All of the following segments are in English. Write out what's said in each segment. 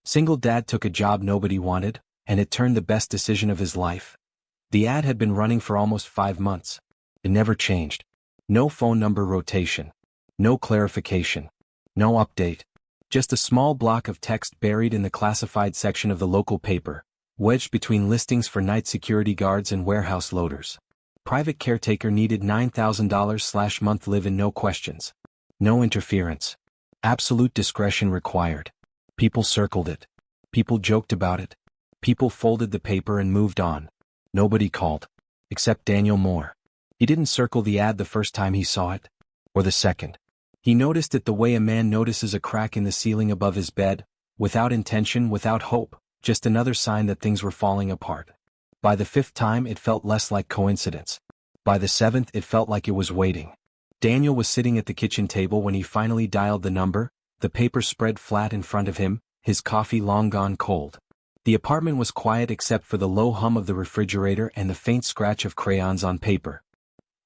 Single dad took a job nobody wanted, and it turned the best decision of his life. The ad had been running for almost 5 months. It never changed. No phone number rotation. No clarification. No update. Just a small block of text buried in the classified section of the local paper, wedged between listings for night security guards and warehouse loaders. Private caretaker needed $9,000/month live-in, no questions. No interference. Absolute discretion required. People circled it. People joked about it. People folded the paper and moved on. Nobody called. Except Daniel Moore. He didn't circle the ad the first time he saw it. Or the second. He noticed it the way a man notices a crack in the ceiling above his bed, without intention, without hope, just another sign that things were falling apart. By the 5th time it felt less like coincidence. By the 7th it felt like it was waiting. Daniel was sitting at the kitchen table when he finally dialed the number, the paper spread flat in front of him, his coffee long gone cold. The apartment was quiet except for the low hum of the refrigerator and the faint scratch of crayons on paper.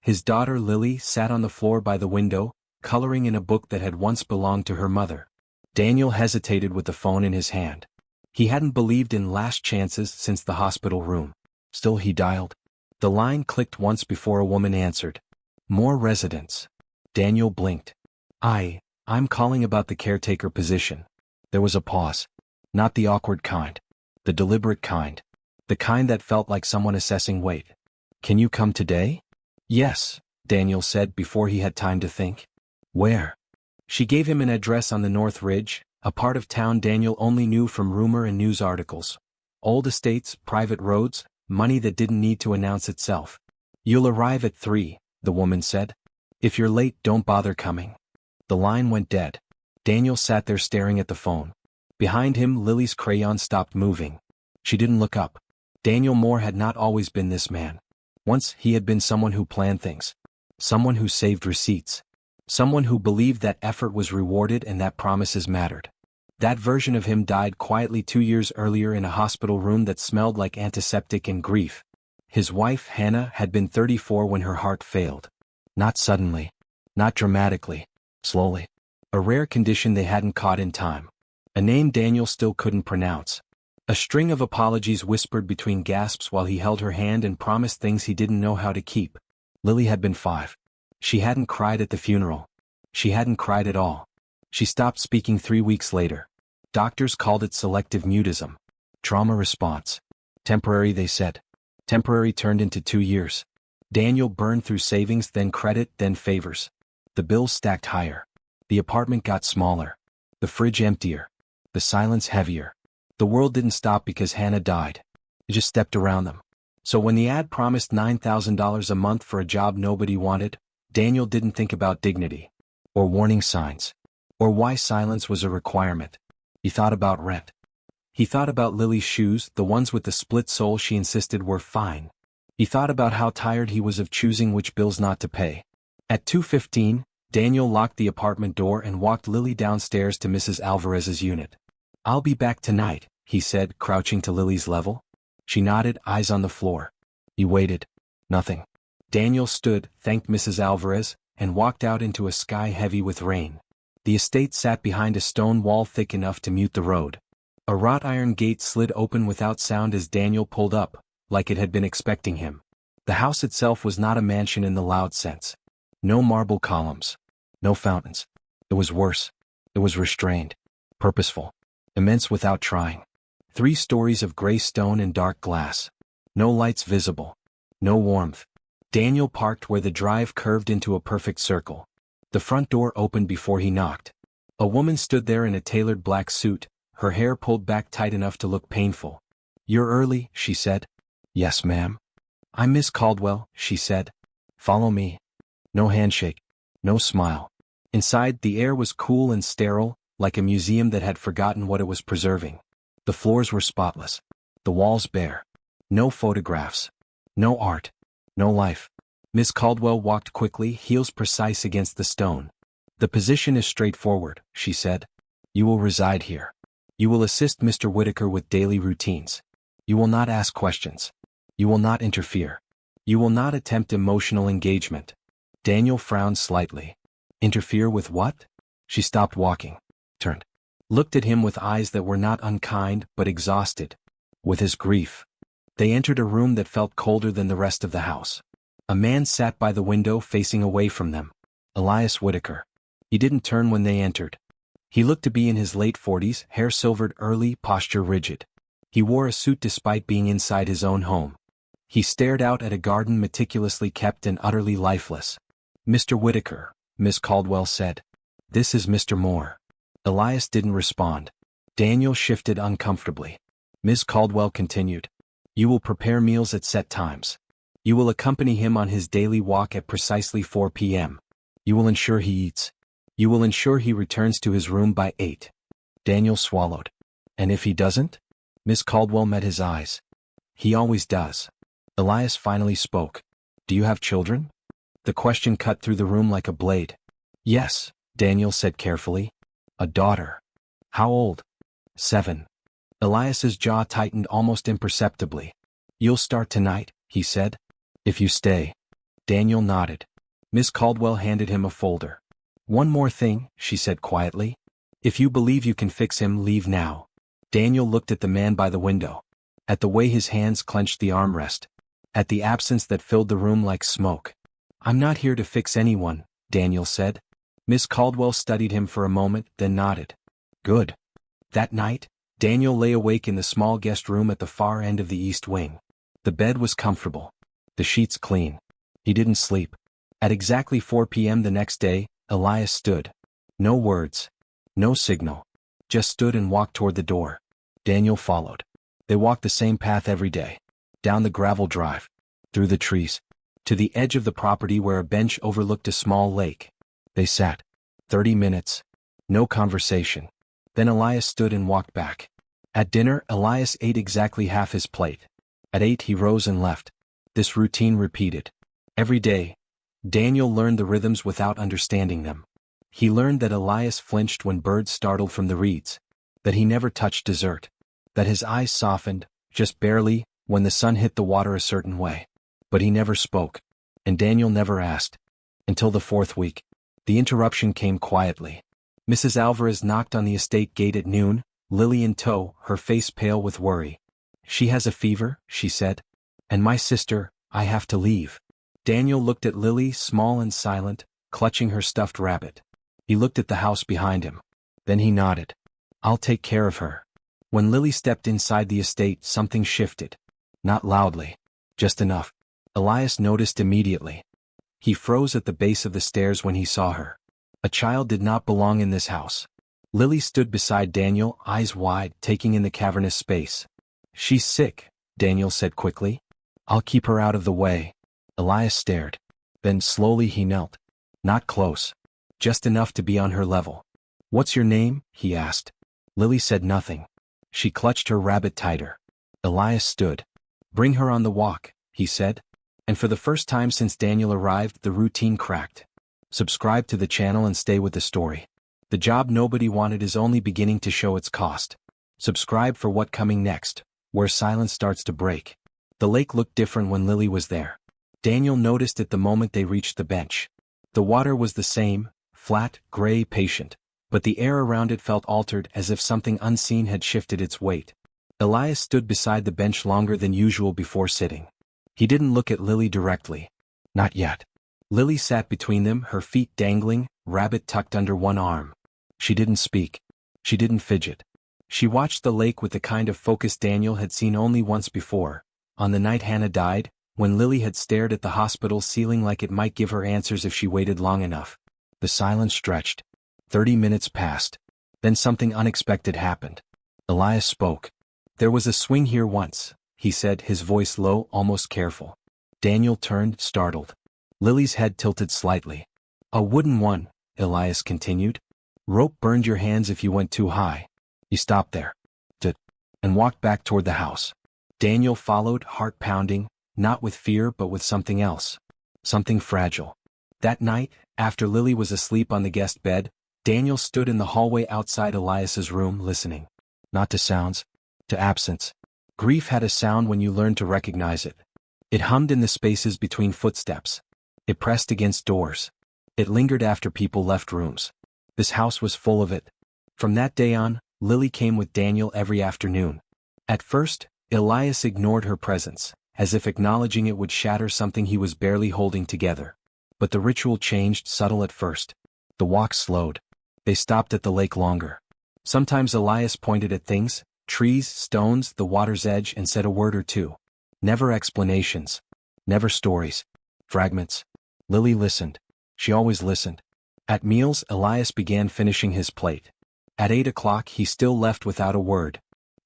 His daughter Lily sat on the floor by the window, coloring in a book that had once belonged to her mother. Daniel hesitated with the phone in his hand. He hadn't believed in last chances since the hospital room. Still he dialed. The line clicked once before a woman answered. More residents. Daniel blinked. I'm calling about the caretaker position. There was a pause. Not the awkward kind. The deliberate kind. The kind that felt like someone assessing weight. Can you come today? Yes, Daniel said before he had time to think. Where? She gave him an address on the North Ridge, a part of town Daniel only knew from rumor and news articles. Old estates, private roads, money that didn't need to announce itself. You'll arrive at 3, the woman said. If you're late, don't bother coming. The line went dead. Daniel sat there staring at the phone. Behind him, Lily's crayon stopped moving. She didn't look up. Daniel Moore had not always been this man. Once he had been someone who planned things. Someone who saved receipts. Someone who believed that effort was rewarded and that promises mattered. That version of him died quietly 2 years earlier in a hospital room that smelled like antiseptic and grief. His wife, Hannah, had been 34 when her heart failed. Not suddenly. Not dramatically. Slowly. A rare condition they hadn't caught in time. A name Daniel still couldn't pronounce. A string of apologies whispered between gasps while he held her hand and promised things he didn't know how to keep. Lily had been 5. She hadn't cried at the funeral. She hadn't cried at all. She stopped speaking 3 weeks later. Doctors called it selective mutism. Trauma response. Temporary, they said. Temporary turned into 2 years. Daniel burned through savings, then credit, then favors. The bills stacked higher. The apartment got smaller. The fridge emptier. The silence heavier. The world didn't stop because Hannah died. It just stepped around them. So when the ad promised $9,000 a month for a job nobody wanted, Daniel didn't think about dignity. Or warning signs. Or why silence was a requirement. He thought about rent. He thought about Lily's shoes, the ones with the split sole she insisted were fine. He thought about how tired he was of choosing which bills not to pay. At 2:15, Daniel locked the apartment door and walked Lily downstairs to Mrs. Alvarez's unit. I'll be back tonight, he said, crouching to Lily's level. She nodded, eyes on the floor. He waited. Nothing. Daniel stood, thanked Mrs. Alvarez, and walked out into a sky heavy with rain. The estate sat behind a stone wall thick enough to mute the road. A wrought iron gate slid open without sound as Daniel pulled up, like it had been expecting him. The house itself was not a mansion in the loud sense. No marble columns. No fountains. It was worse. It was restrained. Purposeful. Immense without trying. 3 stories of gray stone and dark glass. No lights visible. No warmth. Daniel parked where the drive curved into a perfect circle. The front door opened before he knocked. A woman stood there in a tailored black suit, her hair pulled back tight enough to look painful. You're early, she said. Yes, ma'am. I'm Miss Caldwell, she said. Follow me. No handshake. No smile. Inside, the air was cool and sterile, like a museum that had forgotten what it was preserving. The floors were spotless. The walls bare. No photographs. No art. No life. Miss Caldwell walked quickly, heels precise against the stone. The position is straightforward, she said. You will reside here. You will assist Mr. Whitaker with daily routines. You will not ask questions. You will not interfere. You will not attempt emotional engagement. Daniel frowned slightly. Interfere with what? She stopped walking. Turned. looked at him with eyes that were not unkind but exhausted with his grief. They entered a room that felt colder than the rest of the house. A man sat by the window facing away from them. Elias Whitaker. He didn't turn when they entered. He looked to be in his late 40s, hair silvered early, posture rigid. He wore a suit despite being inside his own home. He stared out at a garden meticulously kept and utterly lifeless. "Mr. Whitaker," Miss Caldwell said. "This is Mr. Moore." Elias didn't respond. Daniel shifted uncomfortably. Miss Caldwell continued. "You will prepare meals at set times. You will accompany him on his daily walk at precisely 4 p.m. You will ensure he eats. You will ensure he returns to his room by 8. Daniel swallowed. "And if he doesn't?" Miss Caldwell met his eyes. "He always does." Elias finally spoke. "Do you have children?" The question cut through the room like a blade. "Yes," Daniel said carefully. "A daughter." "How old?" 7. Elias's jaw tightened almost imperceptibly. "You'll start tonight," he said. "If you stay." Daniel nodded. Miss Caldwell handed him a folder. "One more thing," she said quietly. "If you believe you can fix him, leave now." Daniel looked at the man by the window. At the way his hands clenched the armrest. At the absence that filled the room like smoke. "I'm not here to fix anyone," Daniel said. Miss Caldwell studied him for a moment, then nodded. "Good." That night, Daniel lay awake in the small guest room at the far end of the east wing. The bed was comfortable. The sheets clean. He didn't sleep. At exactly 4 p.m. the next day, Elias stood. No words. No signal. Just stood and walked toward the door. Daniel followed. They walked the same path every day. Down the gravel drive. Through the trees. To the edge of the property where a bench overlooked a small lake. They sat. 30 minutes. No conversation. Then Elias stood and walked back. At dinner, Elias ate exactly half his plate. At 8 he rose and left. This routine repeated. Every day. Daniel learned the rhythms without understanding them. He learned that Elias flinched when birds startled from the reeds. That he never touched dessert. That his eyes softened, just barely, when the sun hit the water a certain way. But he never spoke. And Daniel never asked. Until the 4th week. The interruption came quietly. Mrs. Alvarez knocked on the estate gate at noon, Lily in tow, her face pale with worry. "She has a fever," she said. "And my sister, I have to leave." Daniel looked at Lily, small and silent, clutching her stuffed rabbit. He looked at the house behind him. Then he nodded. "I'll take care of her." When Lily stepped inside the estate, something shifted. Not loudly. Just enough. Elias noticed immediately. He froze at the base of the stairs when he saw her. A child did not belong in this house. Lily stood beside Daniel, eyes wide, taking in the cavernous space. "She's sick," Daniel said quickly. "I'll keep her out of the way." Elias stared. Then slowly he knelt. Not close. Just enough to be on her level. "What's your name?" he asked. Lily said nothing. She clutched her rabbit tighter. Elias stood. "Bring her on the walk," he said. And for the first time since Daniel arrived, the routine cracked. Subscribe to the channel and stay with the story. The job nobody wanted is only beginning to show its cost. Subscribe for what coming next, where silence starts to break. The lake looked different when Lily was there. Daniel noticed it the moment they reached the bench. The water was the same, flat, gray, patient, but the air around it felt altered as if something unseen had shifted its weight. Elias stood beside the bench longer than usual before sitting. He didn't look at Lily directly. Not yet. Lily sat between them, her feet dangling, rabbit tucked under one arm. She didn't speak. She didn't fidget. She watched the lake with the kind of focus Daniel had seen only once before, on the night Hannah died, when Lily had stared at the hospital ceiling like it might give her answers if she waited long enough. The silence stretched. 30 minutes passed. Then something unexpected happened. Elias spoke. "There was a swing here once," he said, his voice low, almost careful. Daniel turned, startled. Lily's head tilted slightly. "A wooden one," Elias continued. "Rope burned your hands if you went too high." He stopped there. And walked back toward the house. Daniel followed, heart pounding, not with fear but with something else. Something fragile. That night, after Lily was asleep on the guest bed, Daniel stood in the hallway outside Elias's room listening. Not to sounds. To absence. Grief had a sound when you learned to recognize it. It hummed in the spaces between footsteps. It pressed against doors. It lingered after people left rooms. This house was full of it. From that day on, Lily came with Daniel every afternoon. At first, Elias ignored her presence, as if acknowledging it would shatter something he was barely holding together. But the ritual changed, subtle at first. The walk slowed. They stopped at the lake longer. Sometimes Elias pointed at things, trees, stones, the water's edge, and said a word or two. Never explanations. Never stories. Fragments. Lily listened. She always listened. At meals, Elias began finishing his plate. At 8 o'clock he still left without a word.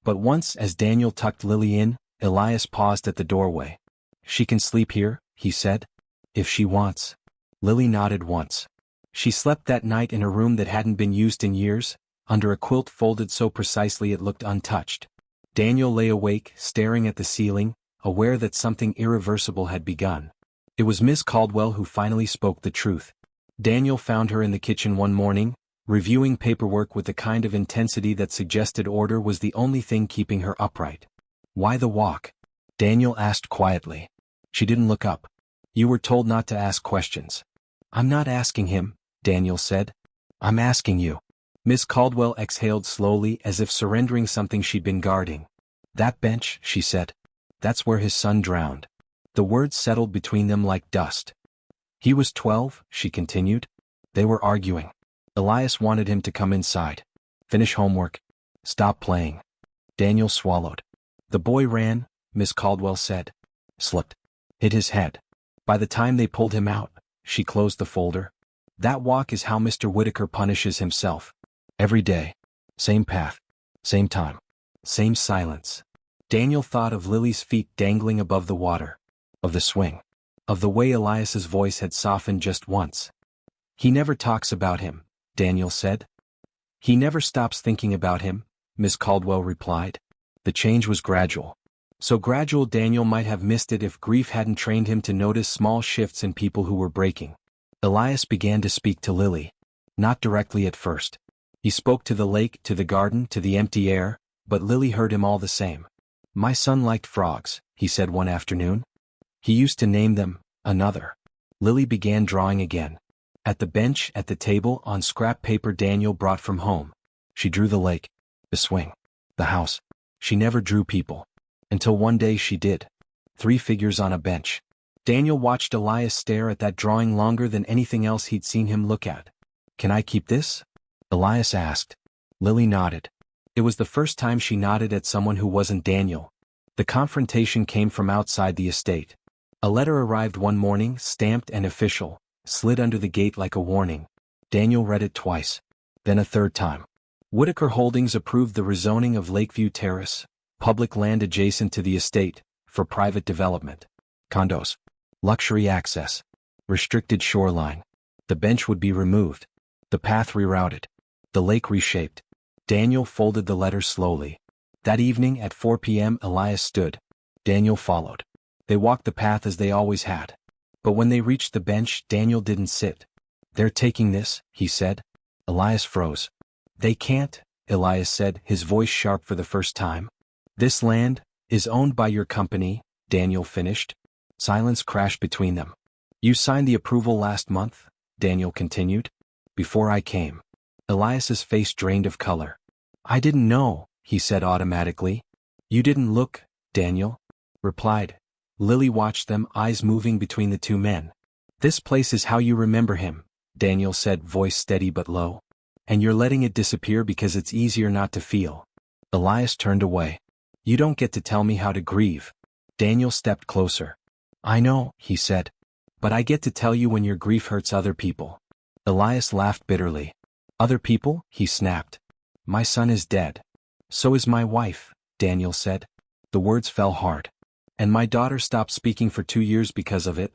But once, as Daniel tucked Lily in, Elias paused at the doorway. "She can sleep here," he said. "If she wants." Lily nodded once. She slept that night in a room that hadn't been used in years, under a quilt folded so precisely it looked untouched. Daniel lay awake, staring at the ceiling, aware that something irreversible had begun. It was Miss Caldwell who finally spoke the truth. Daniel found her in the kitchen one morning, reviewing paperwork with the kind of intensity that suggested order was the only thing keeping her upright. "Why the walk?" Daniel asked quietly. She didn't look up. "You were told not to ask questions." "I'm not asking him," Daniel said. "I'm asking you." Miss Caldwell exhaled slowly as if surrendering something she'd been guarding. "That bench," she said. "That's where his son drowned." The words settled between them like dust. "He was 12, she continued. They were arguing. Elias wanted him to come inside. Finish homework. Stop playing. Daniel swallowed. "The boy ran," Miss Caldwell said. "Slipped. Hit his head. By the time they pulled him out," she closed the folder. "That walk is how Mr. Whitaker punishes himself. Every day. Same path. Same time. Same silence." Daniel thought of Lily's feet dangling above the water. Of the swing. Of the way Elias's voice had softened just once. "He never talks about him," Daniel said. "He never stops thinking about him," Miss Caldwell replied. The change was gradual. So gradual Daniel might have missed it if grief hadn't trained him to notice small shifts in people who were breaking. Elias began to speak to Lily. Not directly at first. He spoke to the lake, to the garden, to the empty air, but Lily heard him all the same. "My son liked frogs," he said one afternoon. "He used to name them, another." Lily began drawing again. At the bench, at the table, on scrap paper Daniel brought from home. She drew the lake, the swing, the house. She never drew people. Until one day she did. 3 figures on a bench. Daniel watched Elias stare at that drawing longer than anything else he'd seen him look at. "Can I keep this?" Elias asked. Lily nodded. It was the first time she nodded at someone who wasn't Daniel. The confrontation came from outside the estate. A letter arrived one morning, stamped and official, slid under the gate like a warning. Daniel read it twice. Then a third time. Whitaker Holdings approved the rezoning of Lakeview Terrace, public land adjacent to the estate, for private development. Condos. Luxury access. Restricted shoreline. The bench would be removed. The path rerouted. The lake reshaped. Daniel folded the letter slowly. That evening at 4 p.m. Elias stood. Daniel followed. They walked the path as they always had. But when they reached the bench, Daniel didn't sit. "They're taking this," he said. Elias froze. "They can't," Elias said, his voice sharp for the first time. "This land is owned by your company," Daniel finished. Silence crashed between them. "You signed the approval last month," Daniel continued. "Before I came." Elias's face drained of color. "I didn't know," he said automatically. "You didn't look," Daniel replied. Lily watched them, eyes moving between the two men. "This place is how you remember him," Daniel said, voice steady but low. "And you're letting it disappear because it's easier not to feel." Elias turned away. "You don't get to tell me how to grieve." Daniel stepped closer. "I know," he said. "But I get to tell you when your grief hurts other people." Elias laughed bitterly. "Other people?" he snapped. "My son is dead." "So is my wife," Daniel said. The words fell hard. "And my daughter stopped speaking for 2 years because of it."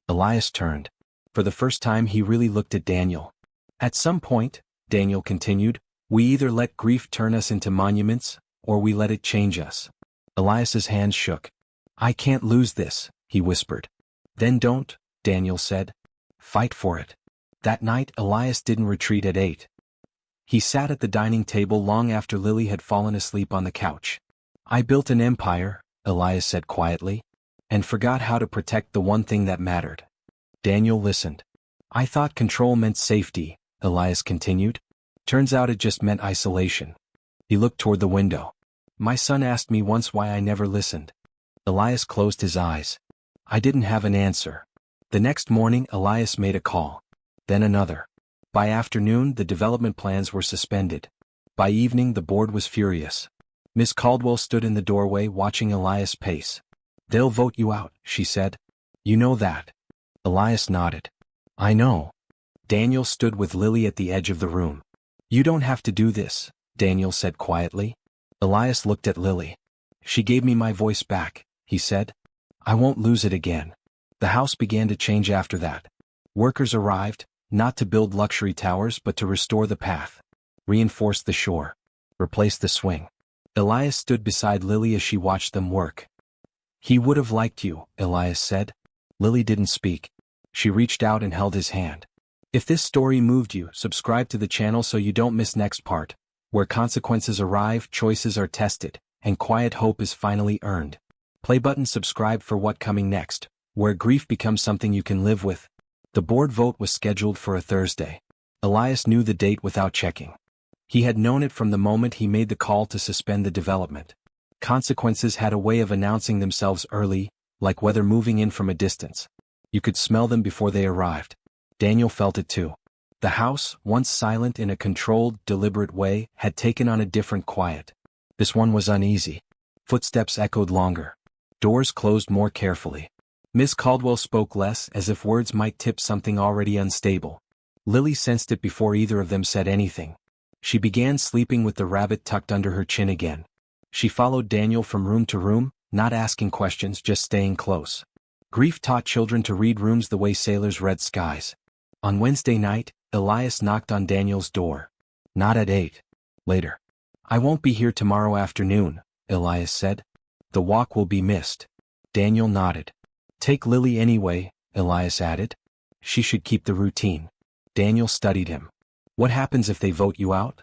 Elias turned. For the first time he really looked at Daniel. "At some point," Daniel continued, "we either let grief turn us into monuments, or we let it change us." Elias's hands shook. "I can't lose this," he whispered. "Then don't," Daniel said. "Fight for it." That night Elias didn't retreat at 8. He sat at the dining table long after Lily had fallen asleep on the couch. "I built an empire," Elias said quietly, "and forgot how to protect the one thing that mattered." Daniel listened. "I thought control meant safety," Elias continued. "Turns out it just meant isolation. He looked toward the window. My son asked me once why I never listened. Elias closed his eyes. I didn't have an answer. The next morning Elias made a call. Then another. By afternoon the development plans were suspended. By evening the board was furious. Miss Caldwell stood in the doorway watching Elias pace. They'll vote you out, she said. You know that. Elias nodded. I know. Daniel stood with Lily at the edge of the room. You don't have to do this, Daniel said quietly. Elias looked at Lily. She gave me my voice back, he said. I won't lose it again. The house began to change after that. Workers arrived, not to build luxury towers but to restore the path. Reinforce the shore. Replace the swing. Elias stood beside Lily as she watched them work. He would have liked you, Elias said. Lily didn't speak. She reached out and held his hand. If this story moved you, subscribe to the channel so you don't miss next part, where consequences arrive, choices are tested, and quiet hope is finally earned. Play button subscribe for what coming next, where grief becomes something you can live with. The board vote was scheduled for a Thursday. Elias knew the date without checking. He had known it from the moment he made the call to suspend the development. Consequences had a way of announcing themselves early, like weather moving in from a distance. You could smell them before they arrived. Daniel felt it too. The house, once silent in a controlled, deliberate way, had taken on a different quiet. This one was uneasy. Footsteps echoed longer. Doors closed more carefully. Miss Caldwell spoke less, as if words might tip something already unstable. Lily sensed it before either of them said anything. She began sleeping with the rabbit tucked under her chin again. She followed Daniel from room to room, not asking questions, just staying close. Grief taught children to read rooms the way sailors read skies. On Wednesday night, Elias knocked on Daniel's door. Not at 8. Later. I won't be here tomorrow afternoon, Elias said. The walk will be missed. Daniel nodded. Take Lily anyway, Elias added. She should keep the routine. Daniel studied him. What happens if they vote you out?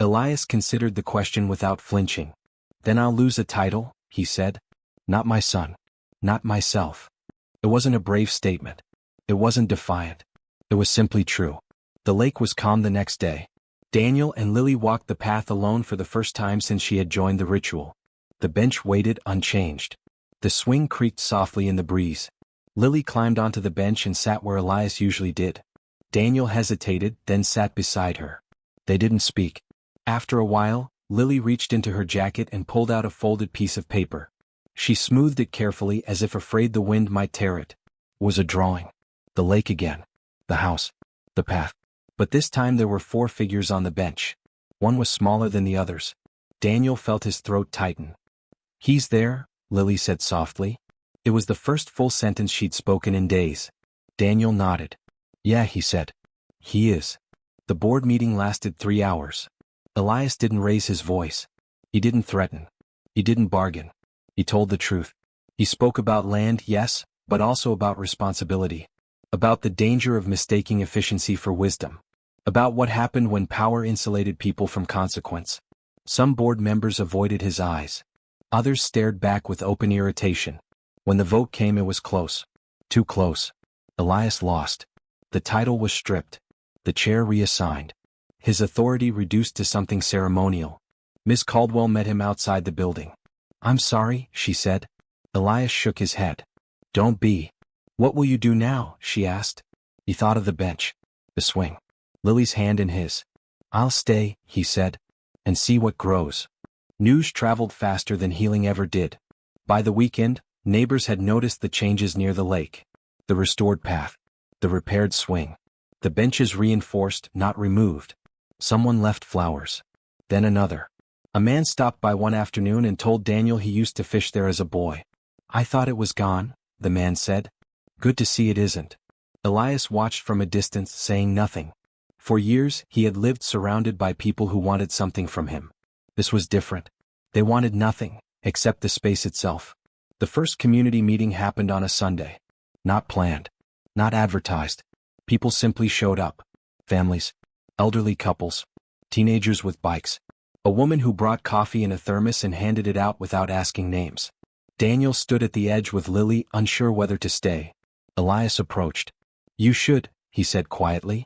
Elias considered the question without flinching. Then I'll lose a title, he said. Not my son. Not myself. It wasn't a brave statement. It wasn't defiant. It was simply true. The lake was calm the next day. Daniel and Lily walked the path alone for the first time since she had joined the ritual. The bench waited unchanged. The swing creaked softly in the breeze. Lily climbed onto the bench and sat where Elias usually did. Daniel hesitated, then sat beside her. They didn't speak. After a while, Lily reached into her jacket and pulled out a folded piece of paper. She smoothed it carefully as if afraid the wind might tear it. It was a drawing. The lake again. The house. The path. But this time there were 4 figures on the bench. One was smaller than the others. Daniel felt his throat tighten. He's there, Lily said softly. It was the first full sentence she'd spoken in days. Daniel nodded. Yeah, he said. He is. The board meeting lasted 3 hours. Elias didn't raise his voice. He didn't threaten. He didn't bargain. He told the truth. He spoke about land, yes, but also about responsibility. About the danger of mistaking efficiency for wisdom. About what happened when power insulated people from consequence. Some board members avoided his eyes. Others stared back with open irritation. When the vote came, it was close. Too close. Elias lost. The title was stripped. The chair reassigned. His authority reduced to something ceremonial. Miss Caldwell met him outside the building. I'm sorry, she said. Elias shook his head. Don't be. What will you do now, she asked. He thought of the bench. The swing. Lily's hand in his. I'll stay, he said, and see what grows. News traveled faster than healing ever did. By the weekend, neighbors had noticed the changes near the lake. The restored path. The repaired swing. The benches reinforced, not removed. Someone left flowers. Then another. A man stopped by one afternoon and told Daniel he used to fish there as a boy. I thought it was gone, the man said. Good to see it isn't. Elias watched from a distance, saying nothing. For years, he had lived surrounded by people who wanted something from him. This was different. They wanted nothing, except the space itself. The first community meeting happened on a Sunday. Not planned. Not advertised. People simply showed up. Families. Elderly couples. Teenagers with bikes. A woman who brought coffee in a thermos and handed it out without asking names. Daniel stood at the edge with Lily, unsure whether to stay. Elias approached. You should, he said quietly.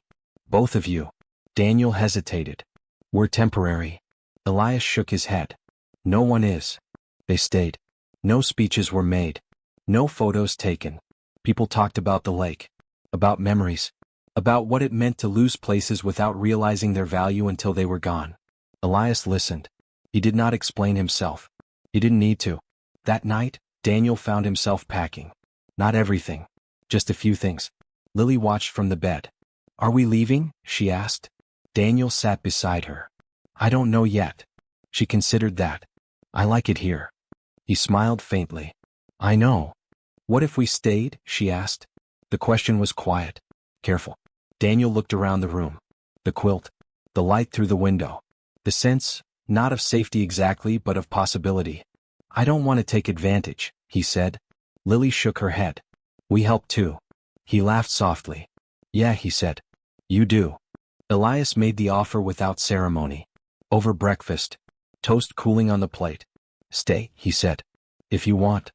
Both of you. Daniel hesitated. We're temporary. Elias shook his head. No one is. They stayed. No speeches were made. No photos taken. People talked about the lake. About memories. About what it meant to lose places without realizing their value until they were gone. Elias listened. He did not explain himself. He didn't need to. That night, Daniel found himself packing. Not everything. Just a few things. Lily watched from the bed. Are we leaving? She asked. Daniel sat beside her. I don't know yet. She considered that. I like it here. He smiled faintly. I know. What if we stayed? She asked. The question was quiet. Careful. Daniel looked around the room. The quilt. The light through the window. The sense, not of safety exactly but of possibility. I don't want to take advantage, he said. Lily shook her head. We help too. He laughed softly. Yeah, he said. You do. Elias made the offer without ceremony. Over breakfast. Toast cooling on the plate. Stay, he said. If you want.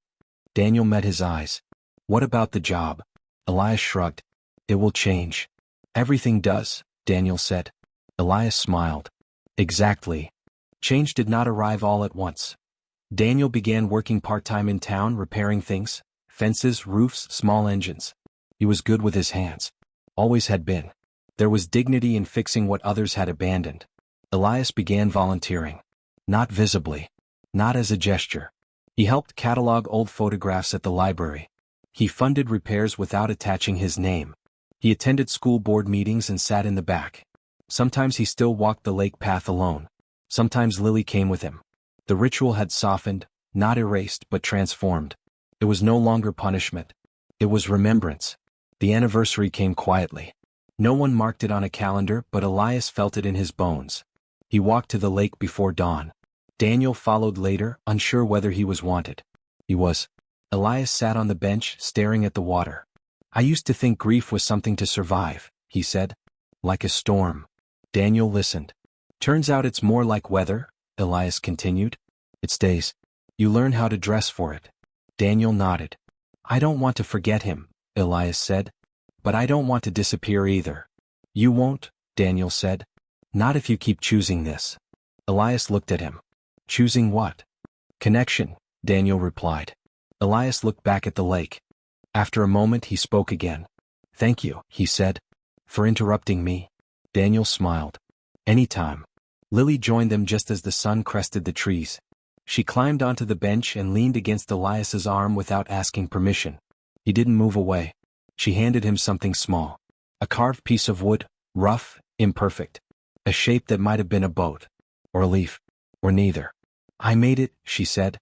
Daniel met his eyes. What about the job? Elias shrugged. It will change. Everything does, Daniel said. Elias smiled. Exactly. Change did not arrive all at once. Daniel began working part-time in town repairing things, fences, roofs, small engines. He was good with his hands. Always had been. There was dignity in fixing what others had abandoned. Elias began volunteering. Not visibly. Not as a gesture. He helped catalog old photographs at the library. He funded repairs without attaching his name. He attended school board meetings and sat in the back. Sometimes he still walked the lake path alone. Sometimes Lily came with him. The ritual had softened, not erased but transformed. It was no longer punishment. It was remembrance. The anniversary came quietly. No one marked it on a calendar, but Elias felt it in his bones. He walked to the lake before dawn. Daniel followed later, unsure whether he was wanted. He was. Elias sat on the bench, staring at the water. I used to think grief was something to survive, he said. Like a storm. Daniel listened. Turns out it's more like weather, Elias continued. It stays. You learn how to dress for it. Daniel nodded. I don't want to forget him, Elias said. But I don't want to disappear either. You won't, Daniel said. Not if you keep choosing this. Elias looked at him. Choosing what? Connection, Daniel replied. Elias looked back at the lake. After a moment he spoke again. Thank you, he said. For interrupting me. Daniel smiled. Anytime. Lily joined them just as the sun crested the trees. She climbed onto the bench and leaned against Elias's arm without asking permission. He didn't move away. She handed him something small. A carved piece of wood, rough, imperfect. A shape that might have been a boat. Or a leaf. Or neither. I made it, she said.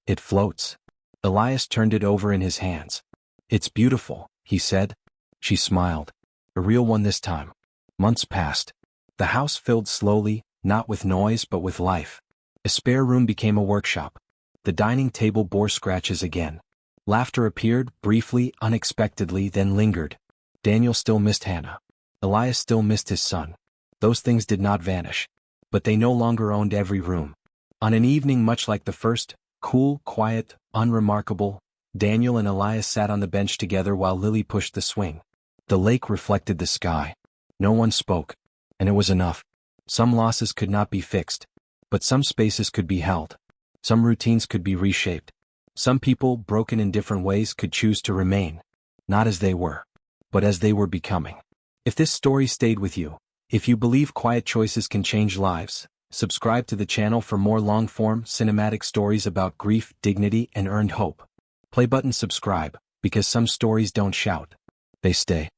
It floats. Elias turned it over in his hands. It's beautiful, he said. She smiled. A real one this time. Months passed. The house filled slowly, not with noise but with life. A spare room became a workshop. The dining table bore scratches again. Laughter appeared, briefly, unexpectedly, then lingered. Daniel still missed Hannah. Elias still missed his son. Those things did not vanish. But they no longer owned every room. On an evening much like the first, cool, quiet, unremarkable, Daniel and Elias sat on the bench together while Lily pushed the swing. The lake reflected the sky. No one spoke. And it was enough. Some losses could not be fixed. But some spaces could be held. Some routines could be reshaped. Some people, broken in different ways, could choose to remain. Not as they were. But as they were becoming. If this story stayed with you, if you believe quiet choices can change lives, subscribe to the channel for more long-form, cinematic stories about grief, dignity, and earned hope. Play button subscribe, because some stories don't shout. They stay.